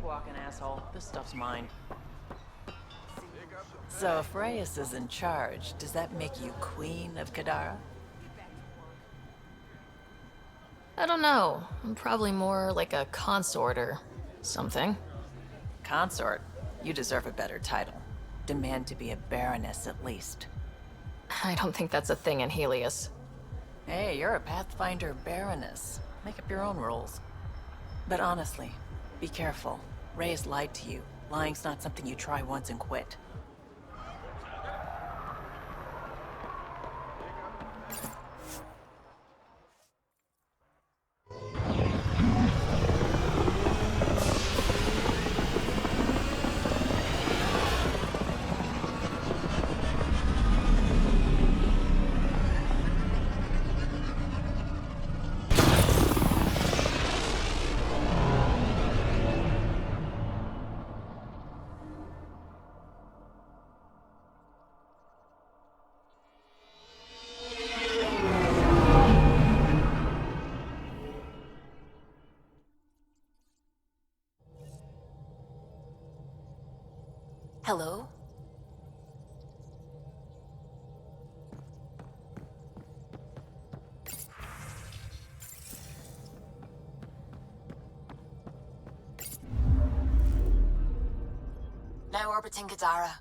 walking, asshole. This stuff's mine. So if Reyes is in charge, does that make you queen of Kandara? I don't know. I'm probably more like a consort or something. Consort? You deserve a better title. Demand to be a baroness at least. I don't think that's a thing in Helios. Hey, you're a Pathfinder baroness. Make up your own rules. But honestly, be careful. Reyes lied to you. Lying's not something you try once and quit. Hello? Now orbiting Kandara.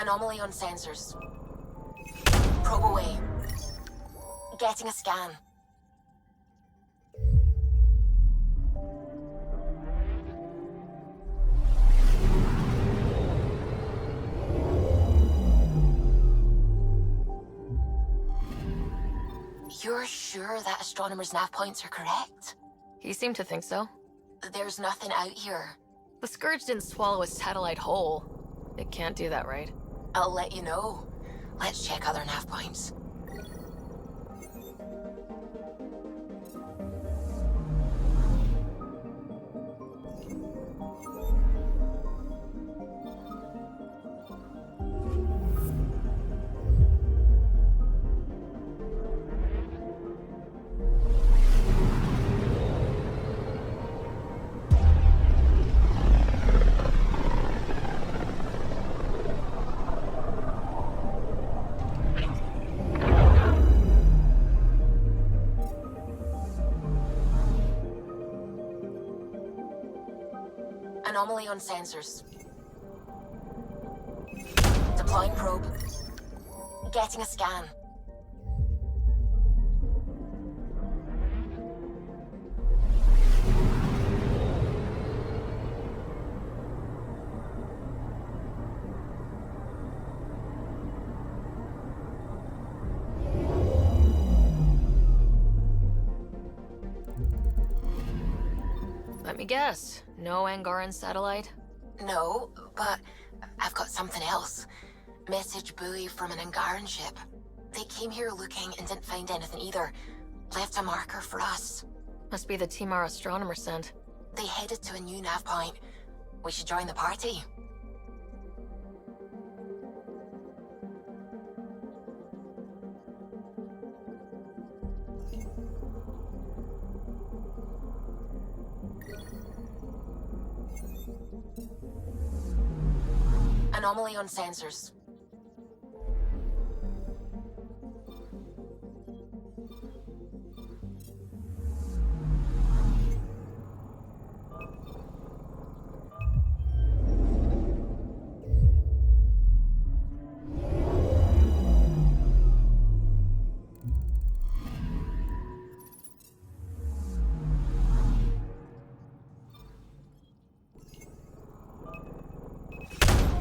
Anomaly on sensors. Probe away. Getting a scan. You're sure that astronomer's nav points are correct? He seemed to think so. There's nothing out here. The Scourge didn't swallow a satellite whole. It can't do that, right? I'll let you know. Let's check other nav points. Anomaly on sensors. Deploying probe. Getting a scan. Let me guess. No Angaran satellite? No, but I've got something else. Message buoy from an Angaran ship. They came here looking and didn't find anything either. Left a marker for us. Must be the team our astronomer sent. They headed to a new nav point. We should join the party. Anomaly on sensors.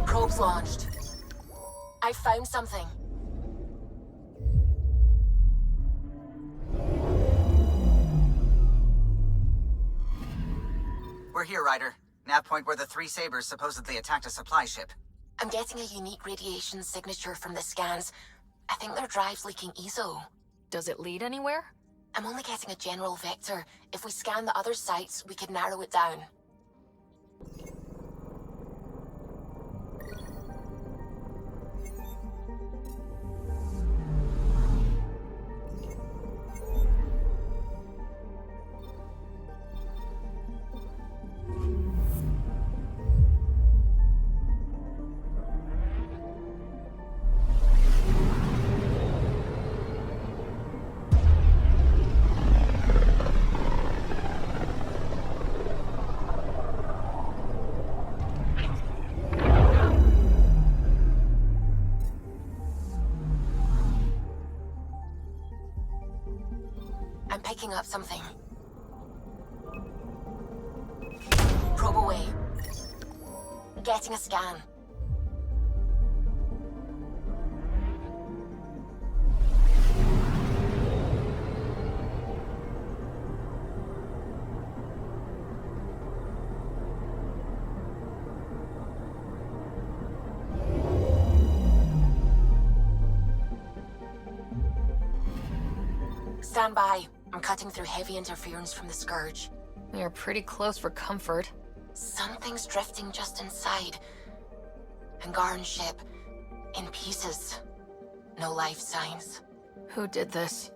Probes launched. I found something. here, Ryder. Nav point where the three Sabers supposedly attacked a supply ship. I'm getting a unique radiation signature from the scans. I think their drive's leaking ESO. Does it lead anywhere? I'm only getting a general vector. If we scan the other sites, we could narrow it down. I'm picking up something. Probe away. Getting a scan. Stand by. I'm cutting through heavy interference from the Scourge. We are pretty close for comfort. Something's drifting just inside. Angaran ship. In pieces. No life signs. Who did this?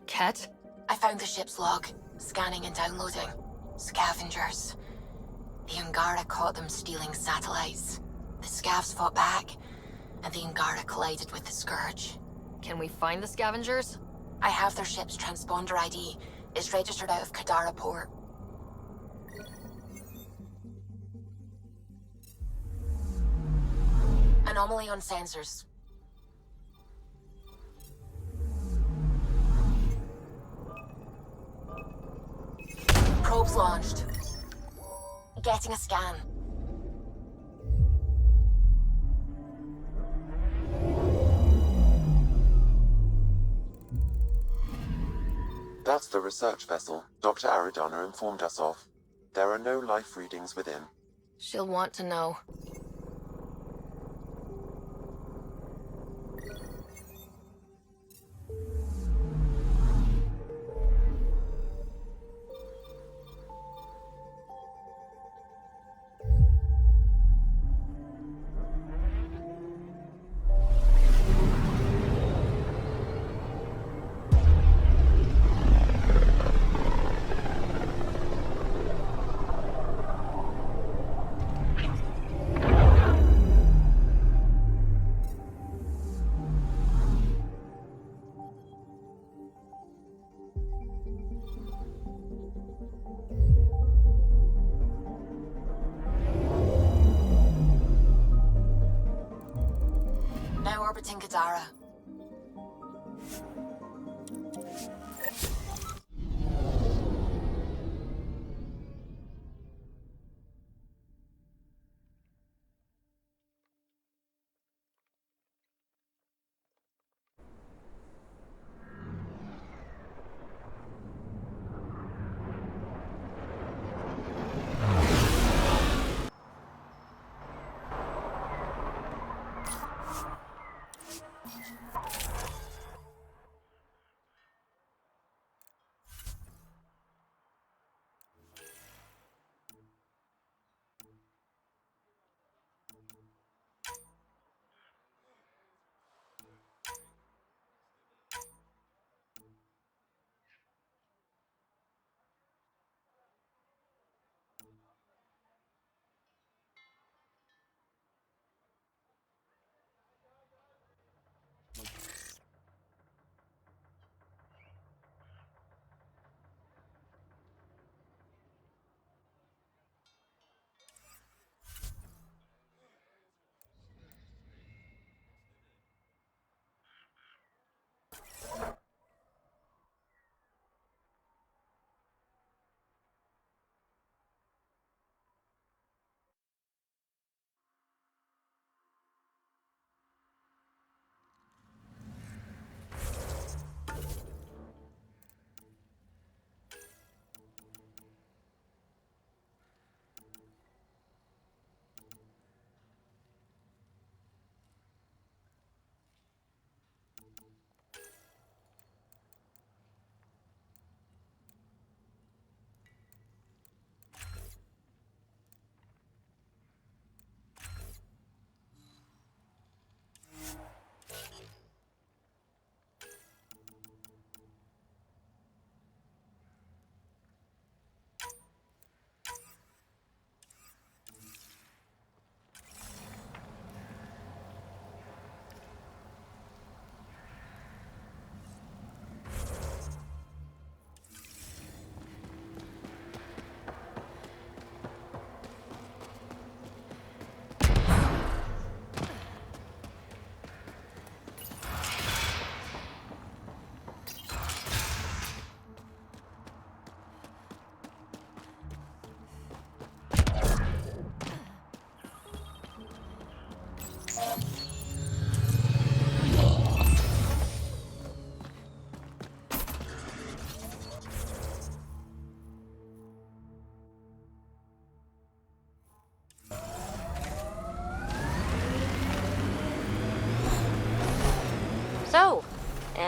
Ket? I found the ship's log. Scanning and downloading. Scavengers. The Angara caught them stealing satellites. The Scavs fought back, and the Angara collided with the Scourge. Can we find the scavengers? I have their ship's transponder ID. It's registered out of Kandara port. Anomaly on sensors. Probes launched. Getting a scan. That's the research vessel Dr. Aridana informed us of. There are no life readings within. She'll want to know. Now orbiting Kandara.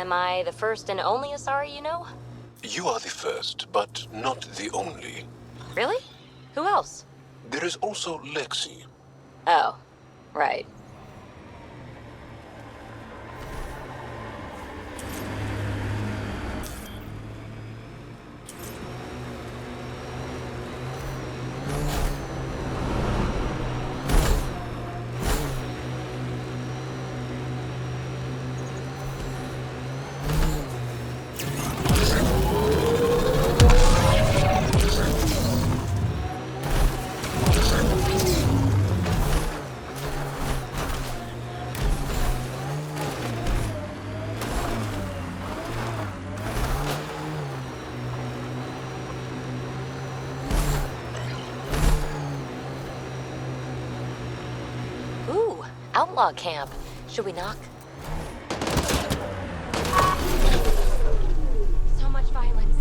Am I the first and only Asari you know? You are the first, but not the only. Really? Who else? There is also Lexi. Oh, right. Ooh, outlaw camp. Should we knock? So much violence.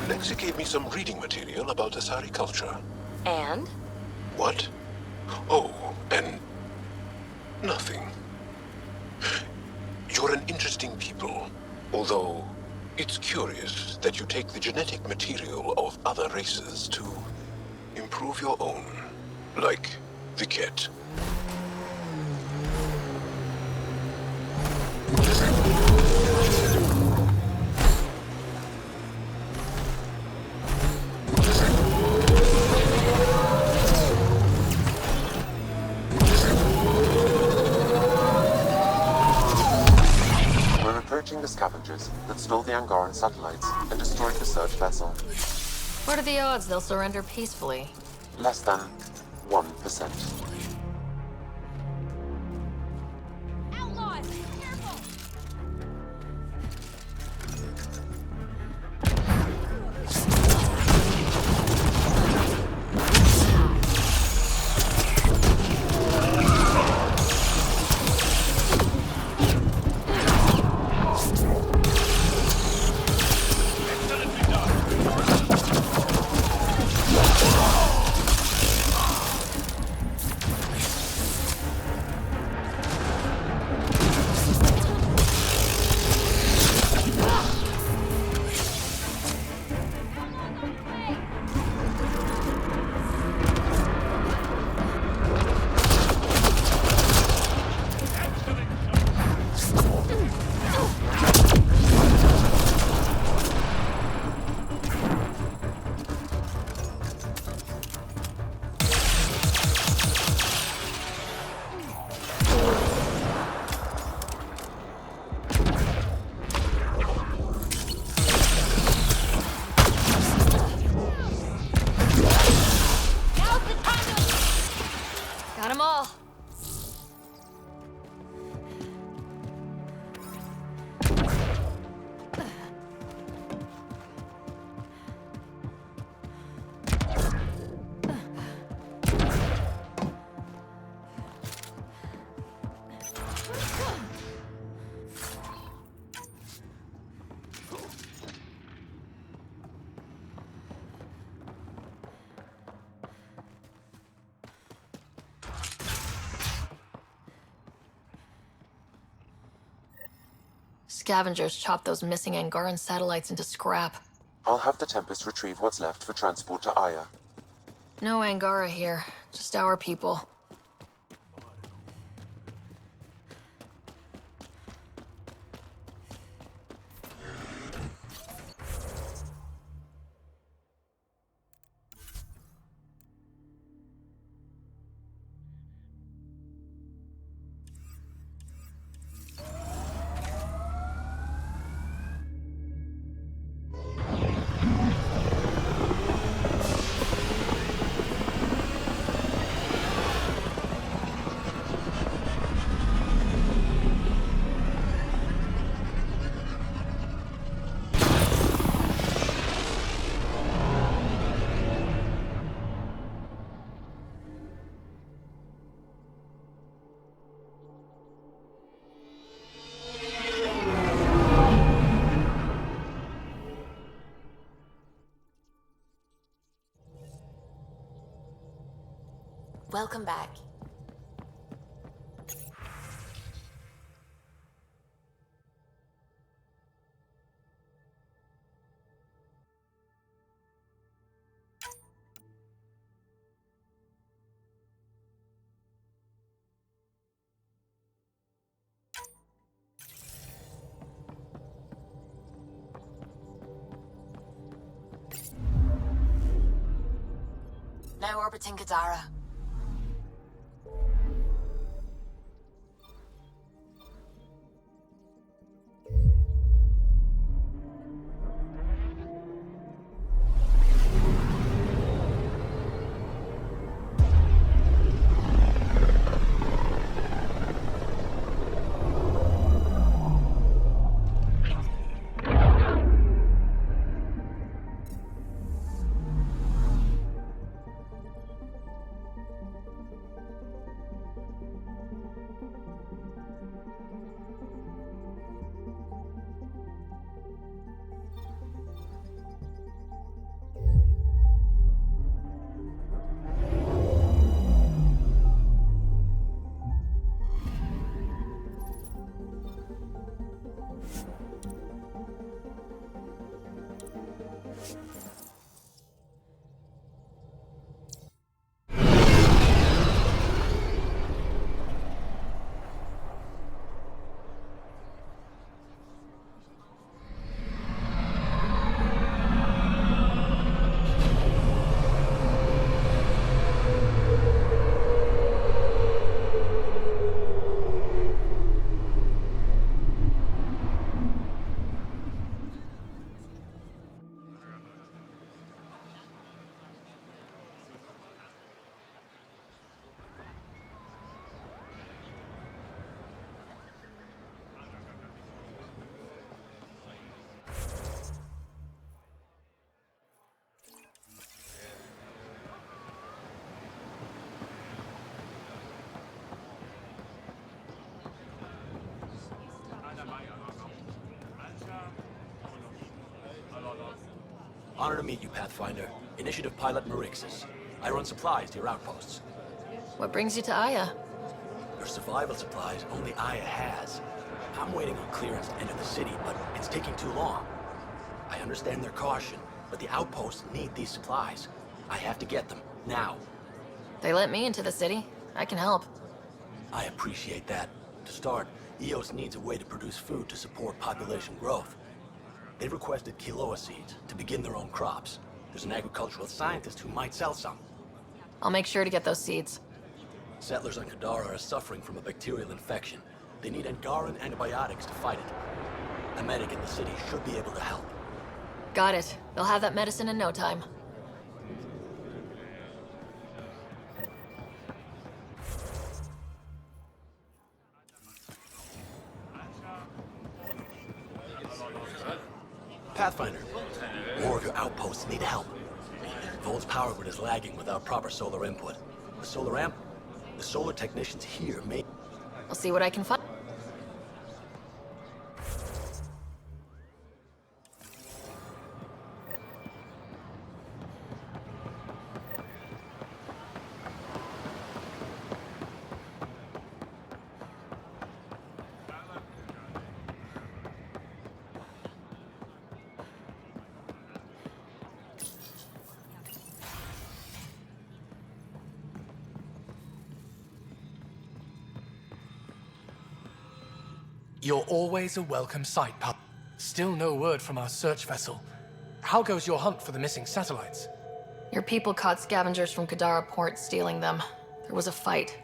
Lexi gave me some reading material about Asari culture. And? What? Oh, and nothing. You're an interesting people, although it's curious that you take the genetic material of other races to improve your own, like the Ket. The scavengers that stole the Angaran satellites and destroyed the search vessel. What are the odds they'll surrender peacefully? Less than 1%. Outlaws! Careful! scavengers chopped those missing Angaran satellites into scrap. I'll have the Tempest retrieve what's left for transport to Aya. No Angara here, just our people. Welcome back. Now orbiting Kandara. Honor to meet you, Pathfinder. Initiative Pilot Marixus. I run supplies to your outposts. What brings you to Aya? Your survival supplies only Aya has. I'm waiting on clearance to enter the city, but it's taking too long. I understand their caution, but the outposts need these supplies. I have to get them, now. They let me into the city. I can help. I appreciate that. To start, EOS needs a way to produce food to support population growth. They've requested quinoa seeds to begin their own crops. There's an agricultural scientist who might sell some. I'll make sure to get those seeds. Settlers on Kandara are suffering from a bacterial infection. They need Angaran antibiotics to fight it. A medic in the city should be able to help. Got it. They'll have that medicine in no time. Pathfinder, more of your outposts need help. Volt's power grid is lagging without proper solar input. The solar amp? The solar technicians here may... I'll see what I can find. You're always a welcome sight, pup. Still no word from our search vessel. How goes your hunt for the missing satellites? Your people caught scavengers from Kandara port stealing them. There was a fight.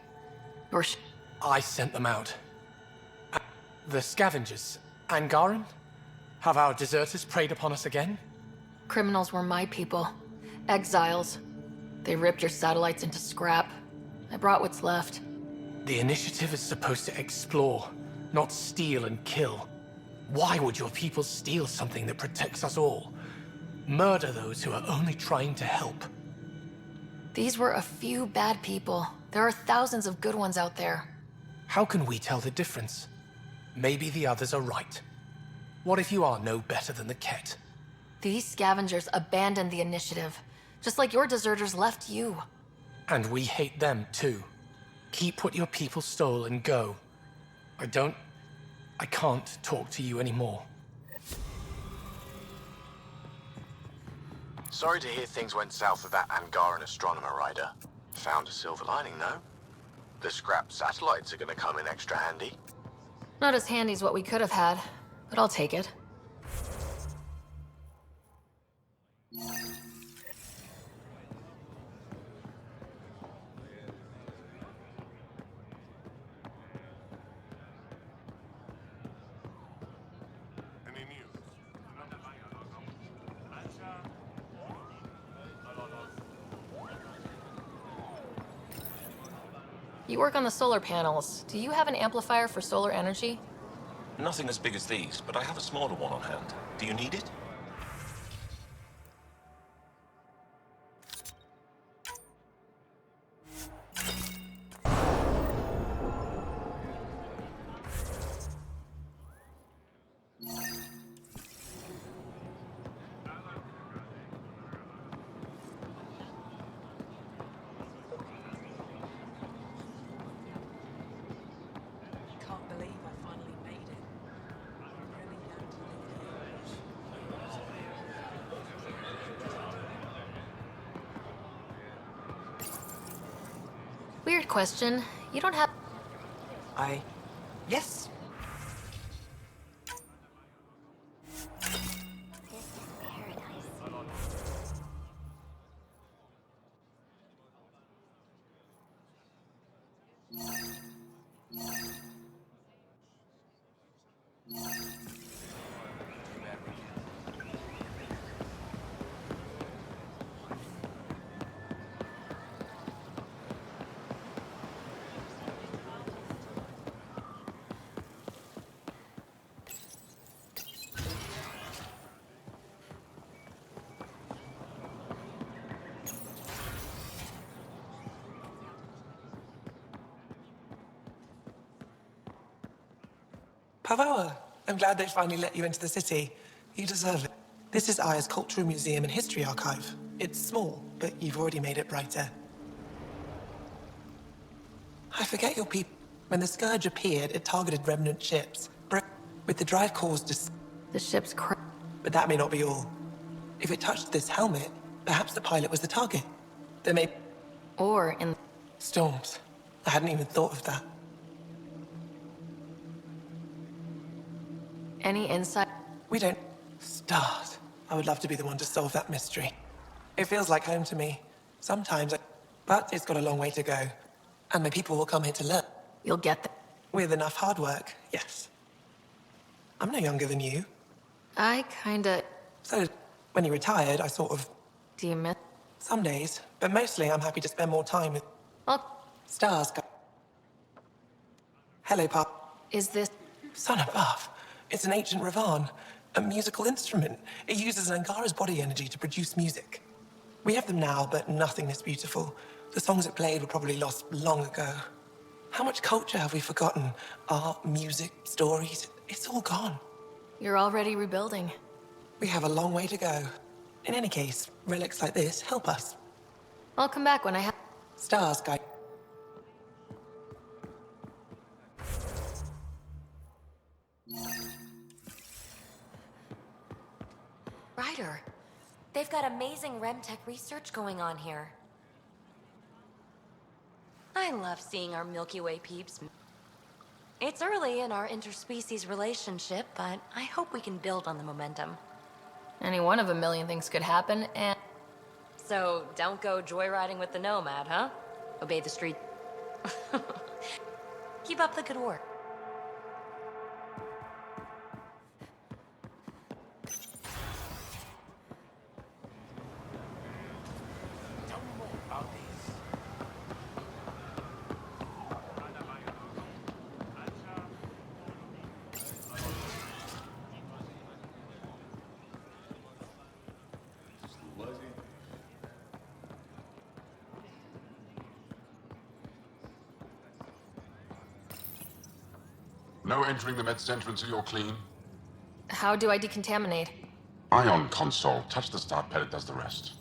I sent them out. The scavengers. Angaran? Have our deserters preyed upon us again? Criminals were my people. Exiles. They ripped your satellites into scrap. I brought what's left. The initiative is supposed to explore, not steal and kill. Why would your people steal something that protects us all? Murder those who are only trying to help. These were a few bad people. There are thousands of good ones out there. How can we tell the difference? Maybe the others are right. What if you are no better than the Ket? These scavengers abandoned the initiative, just like your deserters left you. And we hate them too. Keep what your people stole and go. I can't talk to you anymore. Sorry to hear things went south with that Angaran astronomer rider. Found a silver lining, though. The scrap satellites are gonna come in extra handy. Not as handy as what we could have had, but I'll take it. You work on the solar panels. Do you have an amplifier for solar energy? Nothing as big as these, but I have a smaller one on hand. Do you need it? Can't believe I finally made it. Really down to live Weird question. You don't have... Yes. Pavawa, I'm glad they finally let you into the city. You deserve it. This is Aya's Cultural Museum and History Archive. It's small, but you've already made it brighter. I forget your people. When the Scourge appeared, it targeted remnant ships. With the drive cores The ship's But that may not be all. If it touched this helmet, perhaps the pilot was the target. There may... Or in... Storms. I hadn't even thought of that. Any insight? We don't... Stars. I would love to be the one to solve that mystery. It feels like home to me. Sometimes, but it's got a long way to go. And my people will come here to learn. You'll get there. With enough hard work, yes. I'm no younger than you. I kinda... So, when you retired, I sort of... Do you miss... Some days, but mostly I'm happy to spend more time with... Stars. Hello, Pop. Is this... Sun above. It's an ancient Ravan, a musical instrument. It uses Angara's body energy to produce music. We have them now, but nothing this beautiful. The songs it played were probably lost long ago. How much culture have we forgotten? Art, music, stories, it's all gone. You're already rebuilding. We have a long way to go. In any case, relics like this help us. I'll come back when I have... Stars, guy. Ryder, they've got amazing RemTech research going on here. I love seeing our Milky Way peeps. It's early in our interspecies relationship, but I hope we can build on the momentum. Any one of a million things could happen, and... So, don't go joyriding with the Nomad, huh? Obey the street. Keep up the good work. Tell me more about these. No entering the med center until you're clean. How do I decontaminate? Ion console. Touch the start pad, it does the rest.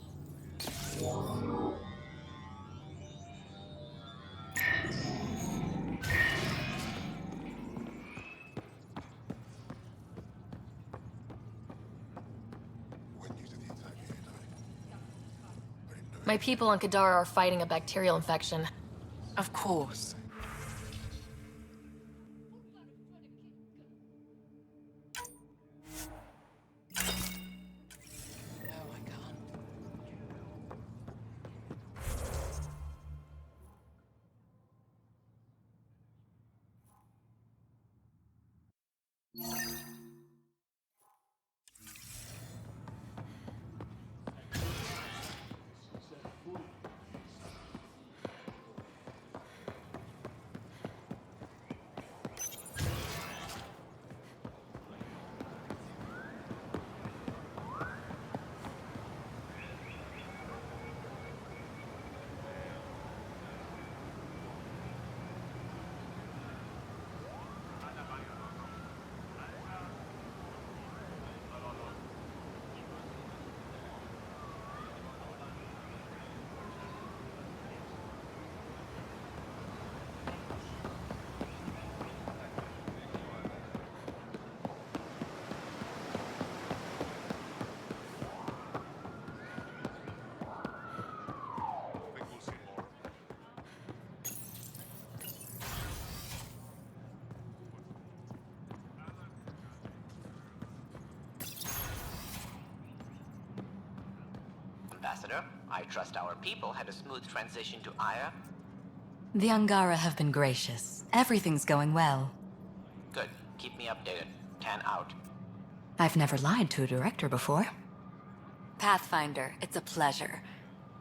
My people on Kandara are fighting a bacterial infection. Of course. Ambassador, I trust our people had a smooth transition to Aya. The Angara have been gracious. Everything's going well. Good. Keep me updated. 10 out. I've never lied to a director before. Pathfinder, it's a pleasure.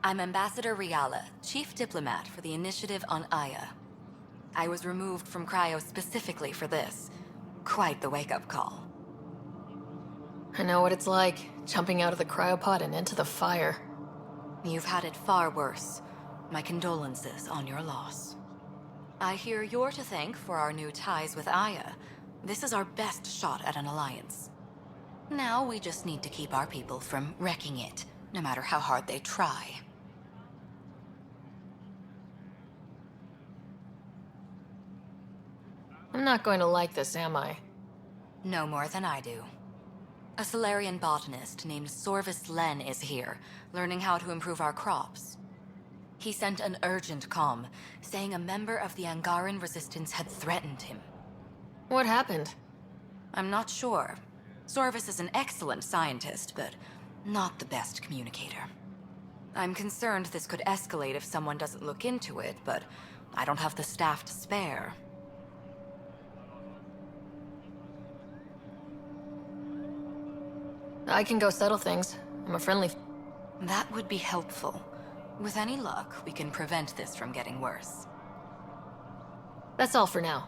I'm Ambassador Riala, Chief Diplomat for the Initiative on Aya. I was removed from Cryo specifically for this. Quite the wake-up call. I know what it's like, jumping out of the cryopod and into the fire. You've had it far worse. My condolences on your loss. I hear you're to thank for our new ties with Aya. This is our best shot at an alliance. Now we just need to keep our people from wrecking it, no matter how hard they try. I'm not going to like this, am I? No more than I do. A Solarian botanist named Sorvis Len is here, learning how to improve our crops. He sent an urgent comm, saying a member of the Angaran resistance had threatened him. What happened? I'm not sure. Sorvis is an excellent scientist, but not the best communicator. I'm concerned this could escalate if someone doesn't look into it, but I don't have the staff to spare. I can go settle things. I'm a friendly... That would be helpful. With any luck, we can prevent this from getting worse. That's all for now.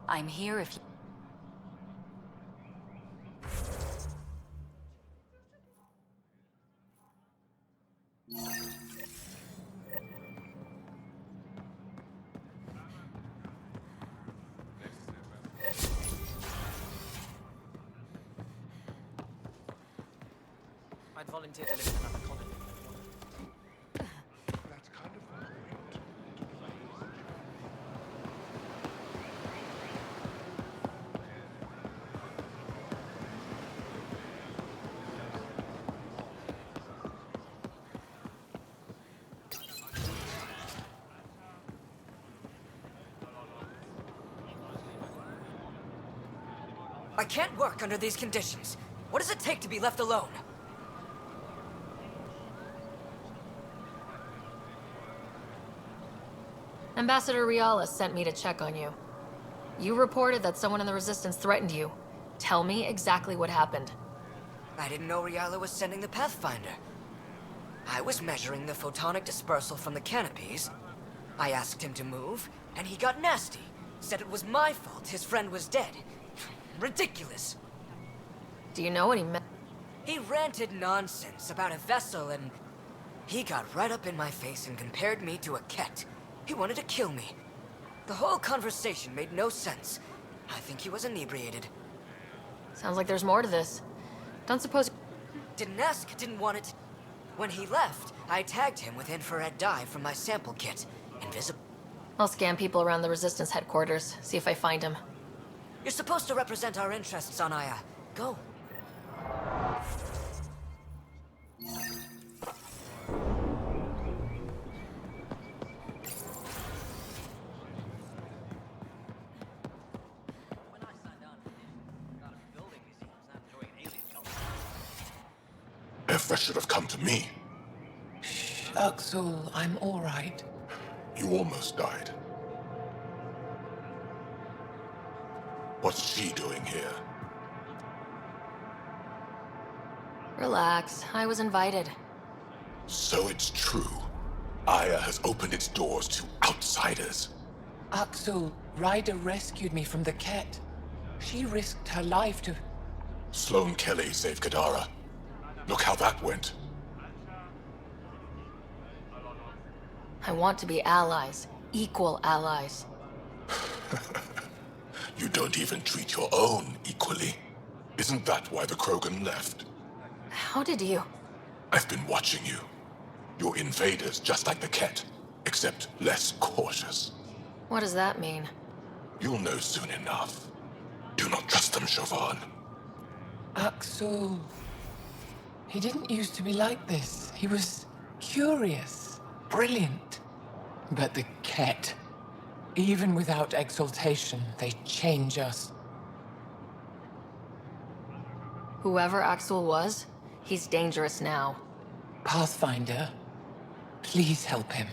I'm here if you... I'd volunteer to live in another colony. That's kind of the point. I can't work under these conditions. What does it take to be left alone? Ambassador Riala sent me to check on you. You reported that someone in the Resistance threatened you. Tell me exactly what happened. I didn't know Riala was sending the Pathfinder. I was measuring the photonic dispersal from the canopies. I asked him to move, and he got nasty. Said it was my fault his friend was dead. Ridiculous. Do you know what he meant? He ranted nonsense about a vessel, and he got right up in my face and compared me to a cat. He wanted to kill me. The whole conversation made no sense. I think he was inebriated. Sounds like there's more to this. Don't suppose... Didn't ask, didn't want it. When he left, I tagged him with infrared dye from my sample kit. Invisible. I'll scan people around the Resistance headquarters, see if I find him. You're supposed to represent our interests on Aya. Go. Effa should have come to me. Axel, I'm all right. You almost died. What's she doing here? Relax, I was invited. So it's true. Aya has opened its doors to outsiders. Axel, Ryder rescued me from the cat. She risked her life to... Sloane Kelly saved Kandara. Look how that went. I want to be allies. Equal allies. You don't even treat your own equally. Isn't that why the Krogan left? How did you... I've been watching you. You're invaders just like the Ket, except less cautious. What does that mean? You'll know soon enough. Do not trust them, Chauvin. Axel... He didn't used to be like this. He was curious, brilliant. But the Ket, even without exaltation, they change us. Whoever Axel was, he's dangerous now. Pathfinder, please help him.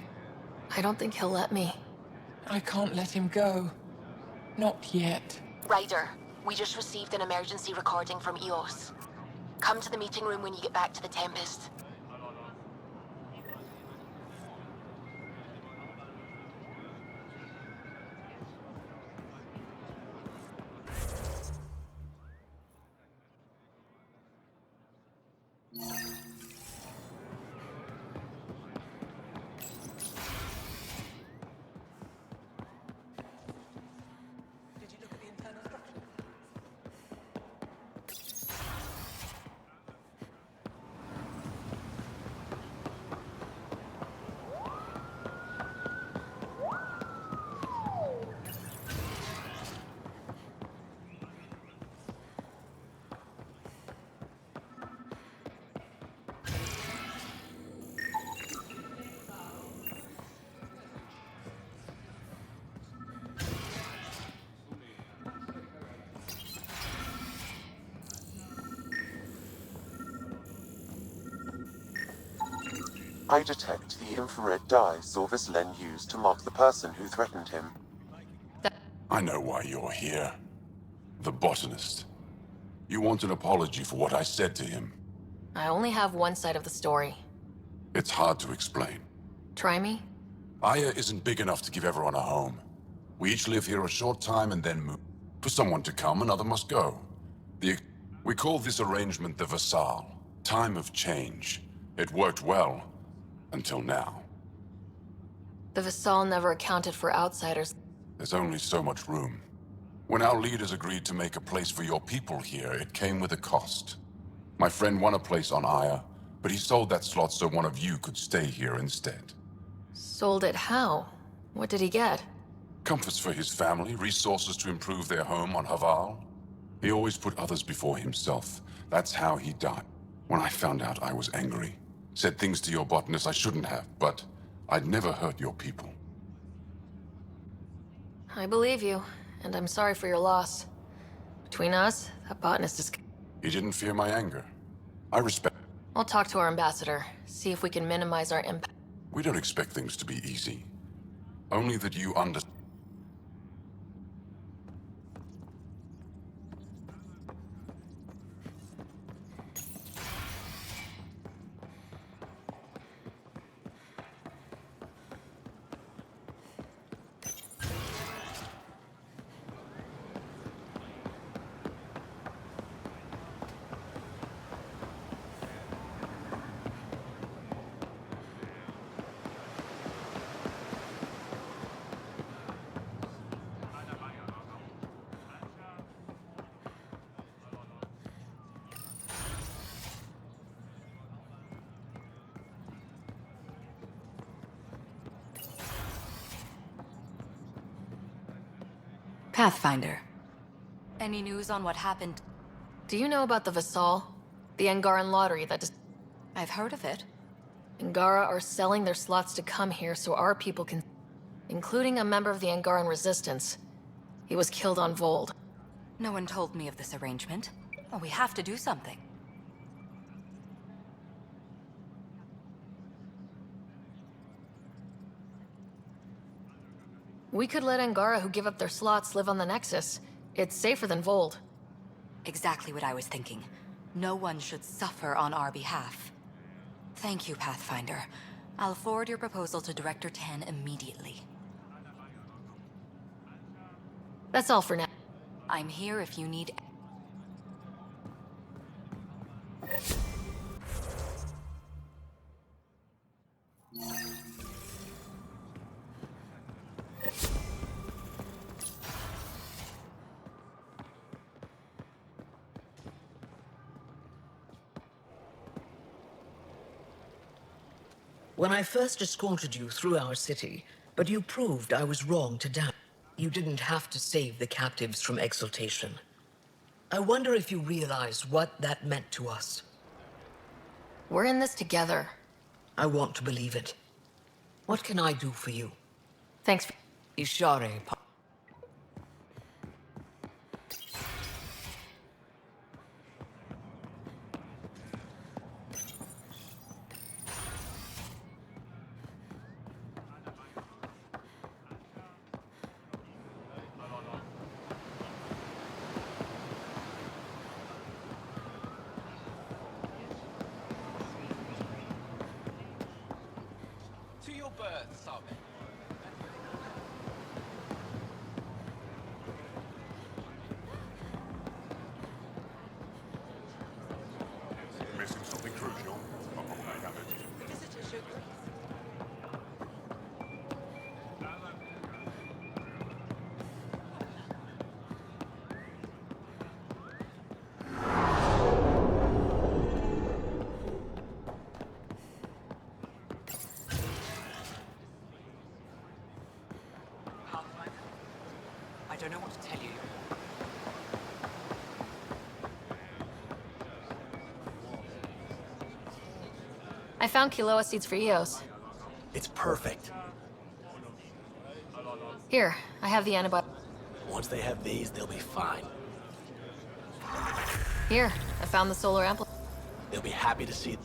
I don't think he'll let me. I can't let him go. Not yet. Ryder, we just received an emergency recording from EOS. Come to the meeting room when you get back to the Tempest. I detect the infrared dye Sorvis Len used to mark the person who threatened him. I know why you're here. The botanist. You want an apology for what I said to him. I only have one side of the story. It's hard to explain. Try me? Aya isn't big enough to give everyone a home. We each live here a short time and then move. For someone to come, another must go. We call this arrangement the Vassal. Time of change. It worked well. Until now. The Vassal never accounted for outsiders. There's only so much room. When our leaders agreed to make a place for your people here, it came with a cost. My friend won a place on Aya, but he sold that slot so one of you could stay here instead. Sold it how? What did he get? Comforts for his family, resources to improve their home on Haval. He always put others before himself. That's how he died. When I found out, I was angry. Said things to your botanist I shouldn't have, but I'd never hurt your people. I believe you, and I'm sorry for your loss. Between us, that botanist is... He didn't fear my anger. I respect... I'll talk to our ambassador, see if we can minimize our impact. We don't expect things to be easy. Only that you understand. Pathfinder. Any news on what happened? Do you know about the Vassal? The Angaran lottery that is... I've heard of it. Angara are selling their slots to come here so our people can... Including a member of the Angaran resistance. He was killed on Vold. No one told me of this arrangement. Well, we have to do something. We could let Angara who give up their slots live on the Nexus. It's safer than Vold. Exactly what I was thinking. No one should suffer on our behalf. Thank you, Pathfinder. I'll forward your proposal to Director 10 immediately. That's all for now. I'm here if you need... When I first escorted you through our city, but you proved I was wrong to doubt. You didn't have to save the captives from exaltation. I wonder if you realize what that meant to us. We're in this together. I want to believe it. What can I do for you? Thanks for... Ishare. To your birth, Sabe. Missing something crucial. I have it. I don't know what to tell you. I found Kiloa seeds for Eos. It's perfect. Here, I have the antibody. Once they have these, they'll be fine. Here, I found the solar amplifier. They'll be happy to see